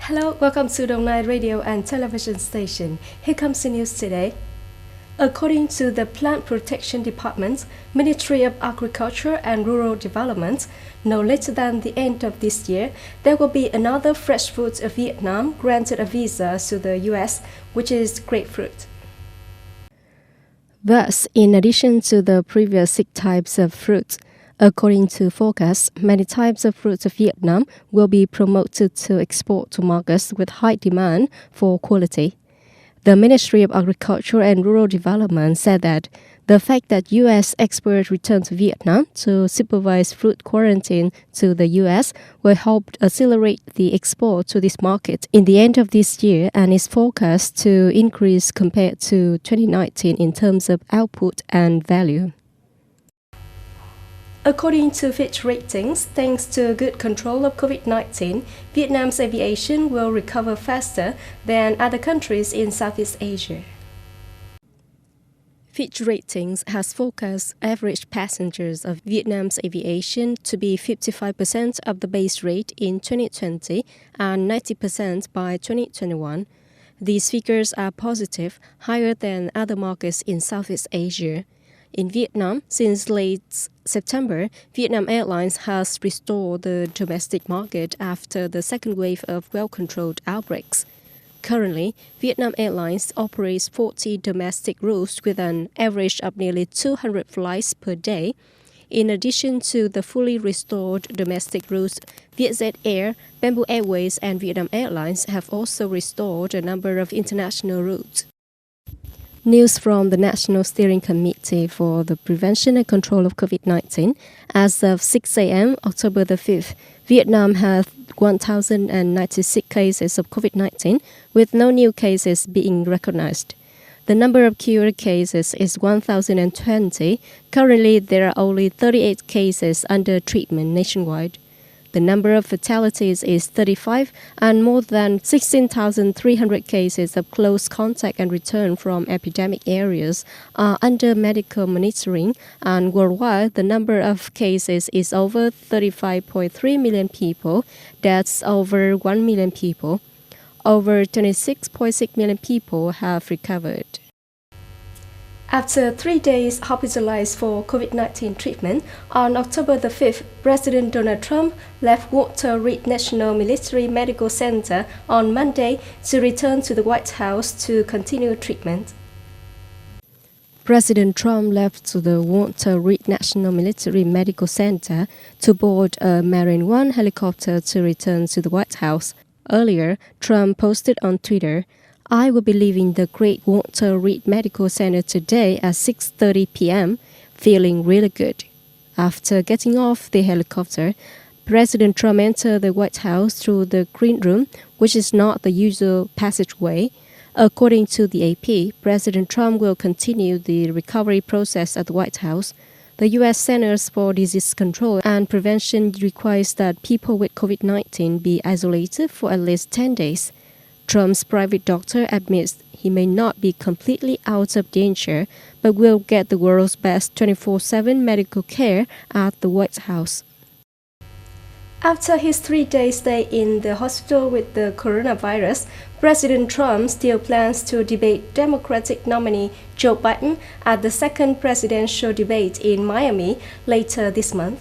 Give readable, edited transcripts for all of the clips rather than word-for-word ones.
Hello, welcome to Đồng Nai Radio and Television Station. Here comes the news today. According to the Plant Protection Department, Ministry of Agriculture and Rural Development, no later than the end of this year, there will be another fresh fruit of Vietnam granted a visa to the US, which is grapefruit. Thus, in addition to the previous 6 types of fruits, according to forecasts, many types of fruits of Vietnam will be promoted to export to markets with high demand for quality. The Ministry of Agriculture and Rural Development said that the fact that U.S. experts returned to Vietnam to supervise fruit quarantine to the U.S. will help accelerate the export to this market in the end of this year and is forecast to increase compared to 2019 in terms of output and value. According to Fitch Ratings, thanks to good control of COVID-19, Vietnam's aviation will recover faster than other countries in Southeast Asia. Fitch Ratings has forecast average passengers of Vietnam's aviation to be 55% of the base rate in 2020 and 90% by 2021. These figures are positive, higher than other markets in Southeast Asia. In Vietnam, since late September, Vietnam Airlines has restored the domestic market after the second wave of well-controlled outbreaks. Currently, Vietnam Airlines operates 40 domestic routes with an average of nearly 200 flights per day. In addition to the fully restored domestic routes, Vietjet Air, Bamboo Airways and Vietnam Airlines have also restored a number of international routes. News from the National Steering Committee for the Prevention and Control of COVID-19. As of 6 a.m. October the 5th, Vietnam has 1,096 cases of COVID-19, with no new cases being recognized. The number of cured cases is 1,020. Currently, there are only 38 cases under treatment nationwide. The number of fatalities is 35, and more than 16,300 cases of close contact and return from epidemic areas are under medical monitoring, and worldwide the number of cases is over 35.3 million people. That's over 1 million people. Over 26.6 million people have recovered. After 3 days hospitalized for COVID-19 treatment, on October the 5th, President Donald Trump left Walter Reed National Military Medical Center on Monday to return to the White House to continue treatment. President Trump left to the Walter Reed National Military Medical Center to board a Marine One helicopter to return to the White House. Earlier, Trump posted on Twitter, "I will be leaving the great Walter Reed Medical Center today at 6:30 p.m., feeling really good." After getting off the helicopter, President Trump entered the White House through the Green Room, which is not the usual passageway. According to the AP, President Trump will continue the recovery process at the White House. The U.S. Centers for Disease Control and Prevention requires that people with COVID-19 be isolated for at least 10 days. Trump's private doctor admits he may not be completely out of danger, but will get the world's best 24/7 medical care at the White House. After his 3-day stay in the hospital with the coronavirus, President Trump still plans to debate Democratic nominee Joe Biden at the second presidential debate in Miami later this month.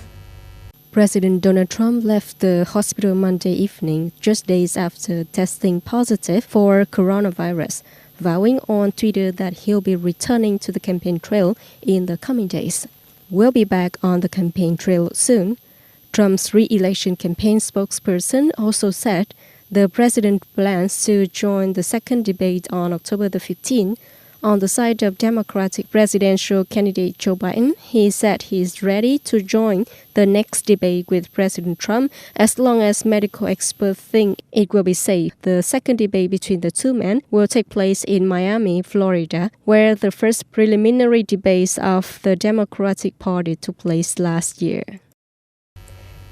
President Donald Trump left the hospital Monday evening, just days after testing positive for coronavirus, vowing on Twitter that he'll be returning to the campaign trail in the coming days. "We'll be back on the campaign trail soon." Trump's re-election campaign spokesperson also said the president plans to join the second debate on October the 15th. On the side of Democratic presidential candidate Joe Biden, he said he's ready to join the next debate with President Trump as long as medical experts think it will be safe. The second debate between the two men will take place in Miami, Florida, where the first preliminary debates of the Democratic Party took place last year.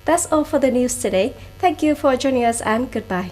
That's all for the news today. Thank you for joining us and goodbye.